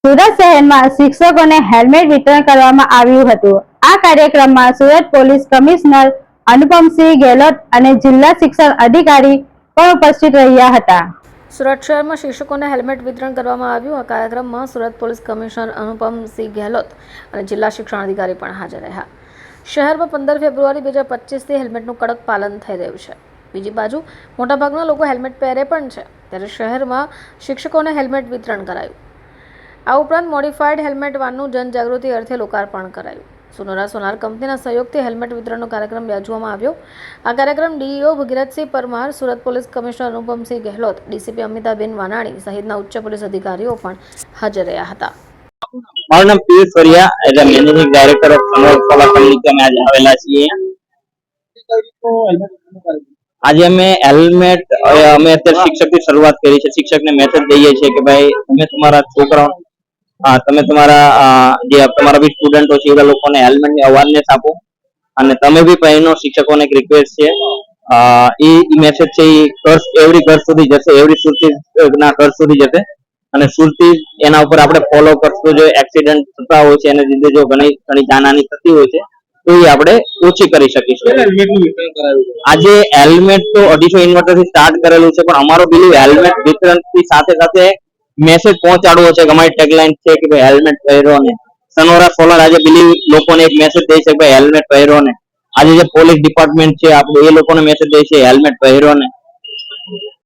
સુરત શહેરમાં શિક્ષકોને હેલ્મેટ વિતરણ કરવામાં આવ્યું હતું। આ કાર્યક્રમમાં સુરત પોલીસ કમિશનર અનુપમસિંહ ગેહલોત અને જિલ્લા શિક્ષણ અધિકારી પણ ઉપસ્થિત રહ્યા હતા। સુરત શહેરમાં શિક્ષકોને હેલ્મેટ વિતરણ કરવામાં આવ્યું। આ કાર્યક્રમમાં સુરત પોલીસ કમિશનર અનુપમસિંહ ગેહલોત અને જિલ્લા શિક્ષણ અધિકારી પણ હાજર રહ્યા। શહેરમાં 15 ફેબ્રુઆરી 2025થી હેલ્મેટનું કડક પાલન થઈ રહ્યું છે। બીજી બાજુ મોટાભાગના લોકો હેલ્મેટ પહેરે પણ છે, ત્યારે શહેરમાં શિક્ષકોને હેલ્મેટ વિતરણ કરાયું। આ ઉપરાંત મોડિફાઈડ હેલ્મેટ વાનનું જનજાગૃતિ અર્થે લોકાર્પણ કરાયું। સોનોરા સોનાર કંપનીના સહયોગથી હેલ્મેટ વિતરણનો કાર્યક્રમ યોજવામાં આવ્યો। આ કાર્યક્રમ DEO Bhagirathsinh Parmar, Surat police commissioner Anupamsinh Gehlot, DCP Amitaben Vanani સહિતના ઉચ્ચ પોલીસ અધિકારીઓ પણ હાજર રહ્યા હતા। મારું નામ Piyush Fariya, as a managing director of સનોર સોલાર કંપની અમે આજે આવેલા છીએ। આજે અમે હેલ્મેટ અમે અત્યારે શિક્ષકથી શરૂઆત કરી છે। શિક્ષકને મેસેજ દઈએ છીએ કે ભાઈ તમે તમારા છોકરાઓ તમે તમારા જે તમારા બી સ્ટુડન્ટો છે એવા લોકોને હેલ્મેટની અવેરનેસ આપો અને તમે બી પહેરો। શિક્ષકોને એક રિક્વેસ્ટ છે, એ મેસેજ છે એ એવરી ઘર સુધી જશે, એવરી સુરતી ના ઘર સુધી જશે અને સુરતી એના ઉપર આપણે ફોલો કરશું। જો એક્સિડન્ટ થતા હોય છે એને લીધે જો ઘણી જાનહાની થતી હોય છે તો એ આપણે ઓછી કરી શકીશું। આજે હેલ્મેટ તો 250 ઇન્વર્ટરથી સ્ટાર્ટ કરેલું છે, પણ અમારો બિલીવ હેલ્મેટ વિતરણની સાથે સાથે મેસેજ પહોંચાડવો છે કે અમારી ટેગલાઇન છે કે ભાઈ હેલ્મેટ પહેરો ને સનોરા સોલાર આજે બિલીવ લોકોને એક મેસેજ દે છે કે ભાઈ હેલ્મેટ પહેરો ને। આજે જે પોલીસ ડિપાર્ટમેન્ટ છે આપણે એ લોકોને મેસેજ દે છે હેલ્મેટ પહેરો ને।